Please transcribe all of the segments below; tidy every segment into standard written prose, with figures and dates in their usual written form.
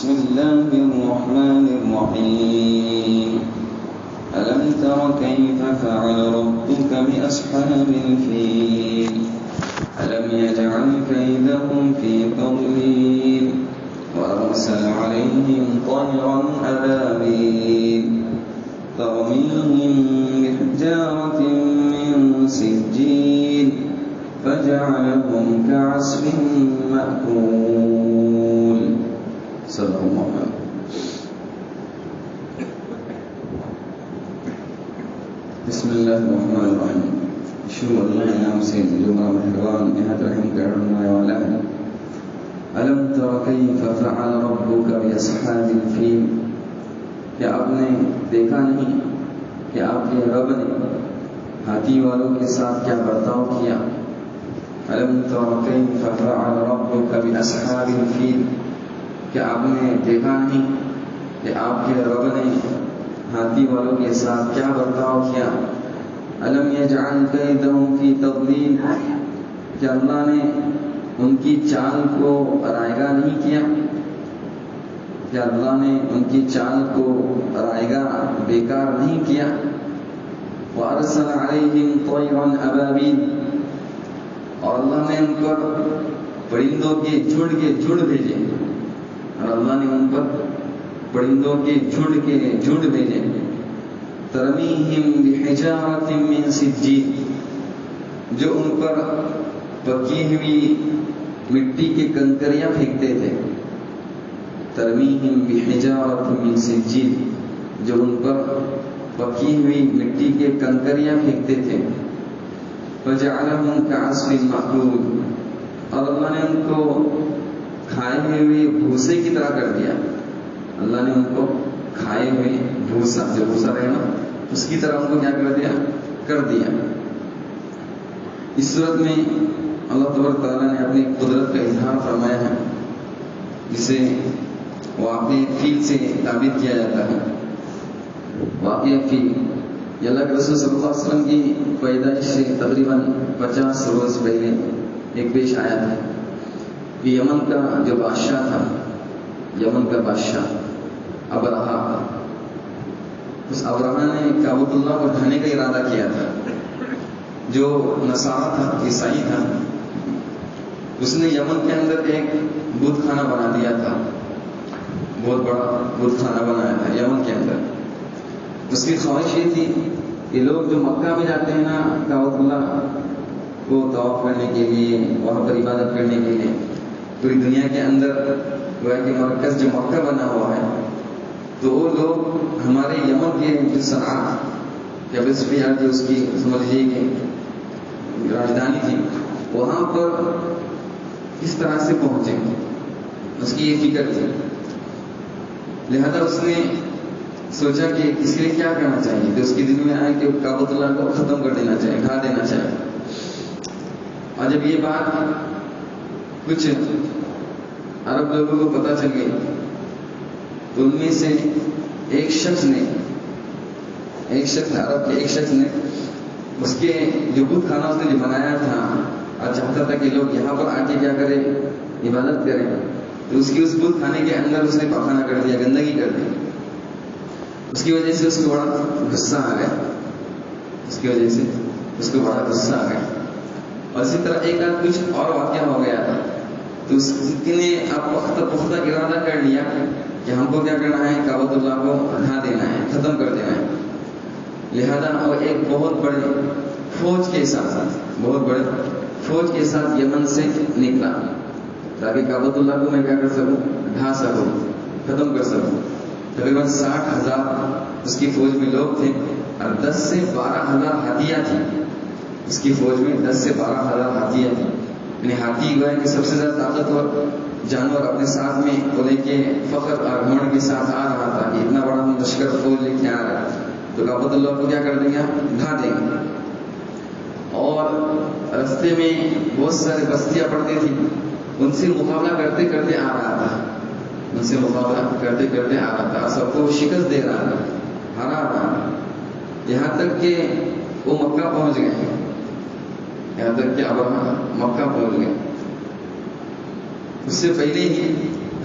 بسم الله الرحمن الرحيم ألم تر كيف فعل ربك بأصحاب الفيل ألم يجعل كيدهم في تضليل وأرسل عليهم طيرا أبابيل ترميهم بحجارة من سجيل فجعلهم كعصف مأكول صدق الله العظيم. بسم الله الرحمن الرحيم. شو اللہ نام سے جو بڑا مہربان نہایت رحم کرنے والا ہے. ألم تر كيف فعل ربك بأصحاب الفيل. کیا آپ نے دیکھا نہیں کہ آپ کے رب نے ہاتھی والوں کے ساتھ کیا برتاؤ کیا. ألم تر كيف فعل ربك بأصحاب الفيل. کیا آپ نے دیکھا نہیں کہ آپ کے رب نے ہاتھی والوں کے ساتھ کیا برتاؤ کیا. ألم يجعل كيدهم في تضليل. کیا اللہ نے ان کی چال کو رائگاں نہیں کیا. کیا اللہ نے ان کی چال کو رائگاں بیکار نہیں کیا. وَأَرْسَلَ عَلَيْهِمْ طَيْرًا أَبَابِيلَ. اور اللہ نے ان پر پرندوں کے جھنڈ بھیجے. اور اللہ نے ان پر پرندوں کے جھنڈ بھیجے. ترمیہم بحجارۃ من سجیل. جو ان پر پکی ہوئی مٹی کے کنکریاں پھینکتے تھے. ترمیہم بحجارۃ من سجیل. جو ان پر پکی ہوئی مٹی کے کنکریاں پھینکتے تھے. فجعلہم کعصف مأکول. اور اللہ نے ان کو کھائے ہوئے بھوسے کی طرح کر دیا. اللہ نے ان کو کھائے ہوئے بھوسا، جو بھوسا رہے نا، اس کی طرح ان کو کیا کر دیا. اس صورت میں اللہ تبارک تعالیٰ نے اپنی قدرت کا اظہار فرمایا ہے، جسے واقع فیل سے تعبیر کیا جاتا ہے. واقع فیل یہ اللہ کے رسول صلی اللہ علیہ وسلم کی پیدائش سے تقریباً 50 روز پہلے ایک پیش آیا تھا. یمن کا جو بادشاہ تھا، یمن کا بادشاہ ابرہا، اس ابرہا نے کعبۃ اللہ کو ڈھانے کا ارادہ کیا تھا. جو نصارہ تھا، عیسائی تھا، اس نے یمن کے اندر ایک بت خانہ بنا دیا تھا. بہت بڑا بت خانہ بنایا تھا یمن کے اندر. اس کی خواہش یہ تھی کہ لوگ جو مکہ میں جاتے ہیں نا کعبۃ اللہ کو طواف کرنے کے لیے، وہاں پر عبادت کرنے کے لیے، پوری دنیا کے اندر گویا کہ مرکز جو مکہ بنا ہوا ہے، تو وہ لوگ ہمارے یمن کے جو صنعاء یا جو اس کی سمجھ لیجیے کہ راجدھانی تھی، وہاں پر کس طرح سے پہنچے، اس کی یہ فکر تھی. لہذا اس نے سوچا کہ اس لیے کیا کرنا چاہیے. تو اس کے دل میں آیا کہ کعبۃ اللہ کو ختم کر دینا چاہیے، ڈھا دینا چاہیے. اور جب یہ بات کچھ عرب لوگوں کو پتہ چل گئی، تو ان میں سے ایک شخص نے عرب کے ایک شخص نے اس کے جو بت خانہ اس نے جو بنایا تھا اور چاہتا تھا کہ لوگ یہاں پر آ کے کیا کریں، عبادت کریں، تو اس کی اس بت خانے کے اندر اس نے پاخانہ کر دیا، گندگی کر دی. اس کی وجہ سے اس کو بڑا غصہ آ گیا. اور اسی طرح ایک آدھ کچھ اور واقعہ ہو گیا تھا. تو اس نے اب پختہ ارادہ کر لیا کہ ہم کو کیا کرنا ہے، کعبۃ اللہ کو ڈھا دینا ہے، ختم کر دینا ہے. لہذا وہ ایک بہت بڑے فوج کے ساتھ یمن سے نکلا تاکہ کعبۃ اللہ کو میں کیا کر سکوں، ڈھا سکوں، ختم کر سکوں. تقریباً 60,000 اس کی فوج میں لوگ تھے اور 10 سے 12,000 ہاتھیاں تھیں. اس کی فوج میں 10 سے 12,000 ہاتھیاں تھیں. یعنی ہاتھی گویا کہ سب سے زیادہ طاقتور جانور اپنے ساتھ میں کو لے کے فخر اور گھمنڈ کے ساتھ آ رہا تھا کہ اتنا بڑا لشکر فوج لے کے آ رہا ہے، تو کعبۃ اللہ کو کیا کر دیں گے، ڈھا دیں گے. اور رستے میں بہت سارے بستیاں پڑتی تھی، ان سے مقابلہ کرتے کرتے آ رہا تھا. سب کو شکست دے رہا تھا، ہرا رہا تھا. یہاں تک کہ وہ مکہ پہنچ گئے. ابرہا مکہ پہنچ گئے. اس سے پہلے ہی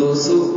200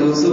200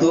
2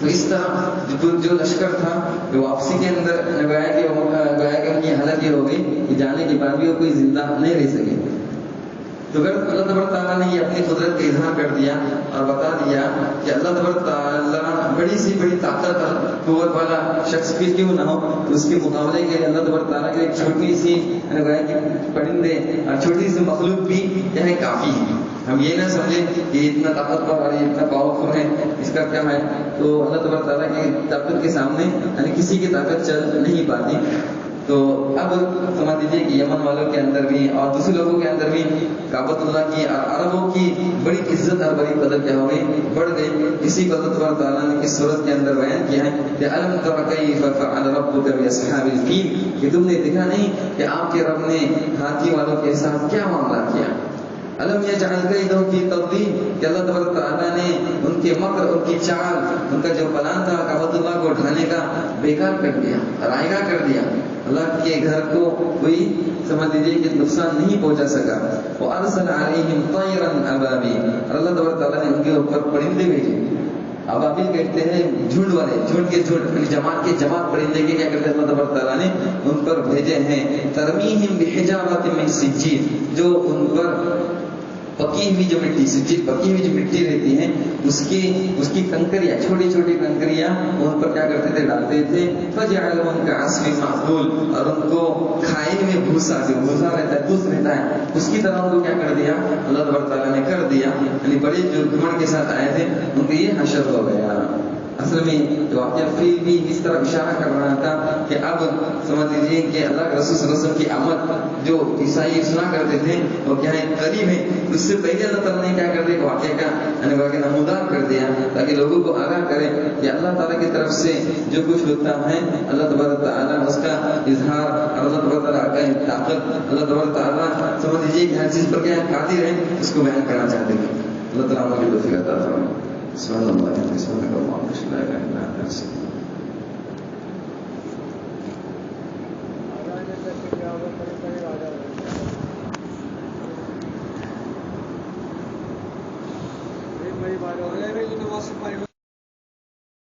تو اس طرح جو لشکر تھا وہ واپسی کے اندر گویا کہ ان کی حالت یہ ہو گئی کہ جانے کے بعد بھی وہ کوئی زندہ نہیں رہ سکے. تو اگر اللہ تبارک تعالیٰ نے یہ اپنی قدرت کا اظہار کر دیا اور بتا دیا کہ اللہ تبارک تعالیٰ بڑی سی بڑی طاقت اور قوت والا شخص بھی کیوں نہ ہو تو اس کے مقابلے کے اللہ تبارک تعالیٰ کے ایک چھوٹی سی پرندے اور چھوٹی سی مخلوق بھی یہاں کافی ہے. ہم یہ نہ سمجھیں کہ اتنا طاقتور اور اتنا پاورفل ہے اس کا کیا ہے. تو اللہ تبارک تعالیٰ کی طاقت کے سامنے یعنی کسی کی طاقت چل نہیں پاتی. تو اب سمجھ لیجیے کہ یمن والوں کے اندر بھی اور دوسرے لوگوں کے اندر بھی کعبۃ اللہ کی اور عربوں کی بڑی عزت اور بڑی قدر کیا ہو گئی بڑھ گئی. اسی کو اللہ تبارک تعالیٰ نے اس صورت کے اندر بیان کیا ہے کہ الم تر کیف فعل ربک باصحاب الفیل کہ تم نے دیکھا نہیں کہ آپ کے رب نے ہاتھی والوں کے ساتھ کیا معاملہ کیا. الم یجعل کیدہم فی تضلیل کہ اللہ تبارک تعالیٰ نے ان کے مکر ان کی چال ان کا جو پلان تھا کعبۃ اللہ کو ڈھانے کا بیکار کر دیا رائگاں کر دیا. اللہ کے گھر کو کوئی سمجھ لیجیے کہ نقصان نہیں پہنچا سکا. وارسل علیہم طیرا ابابیل اور اللہ تبارک تعالیٰ نے ان کے اوپر پرندے بھیجے. ابابیل کہتے ہیں جھنڈ والے جھنڈ کے جھنڈ جماعت کے جماعت پرندے کے کیا کرتے ہیں اللہ تبارک تعالیٰ نے ان پر بھیجے ہیں. ترمیہم بحجارۃ من سجیل جو ان پر پکی ہوئی جو مٹی سجیل پکی ہوئی جو مٹی رہتی ہے اس کی کنکریاں چھوٹی چھوٹی کنکریاں ان پر کیا کرتے تھے ڈالتے تھے. فجعلهم كعصف مأكول اور ان کو کھائے ہوئے بھوسا جو بھوسا رہتا ہے بھوس رہتا ہے اس کی طرح ان کو کیا کر دیا اللہ تبارک تعالیٰ نے کر دیا. یعنی بڑے جو گھمنڈ کے ساتھ آئے تھے ان کو یہ حشر ہو گیا. اصل میں واقعہ پھر بھی اس طرح اشارہ کر رہا تھا کہ اب سمجھ لیجیے کہ اللہ کے رسول صلی اللہ علیہ وسلم کی آمد جو عیسائی سنا کرتے تھے وہ کیا ہے قریب ہے. اس سے پہلے اللہ تعالیٰ نے کیا کر دیا واقعہ کا یعنی واقعہ نمودار کر دیا تاکہ لوگوں کو آگاہ کرے کہ اللہ تعالیٰ کی طرف سے جو کچھ ہوتا ہے اللہ تبارک تعالیٰ اس کا اظہار اللہ تبارک تعالیٰ کا طاقت اللہ تبارک تعالیٰ سمجھ لیجیے کہ ہر چیز پر کیا قادر ہے اس کو بیان کرنا چاہتے ہیں. اللہ تعالیٰ مجھے توفیق عطا فرمائے. سبحان اللہ سبحان اللہ لا الہ الا انت استغفرک. بھائی بات ہو رہی ہے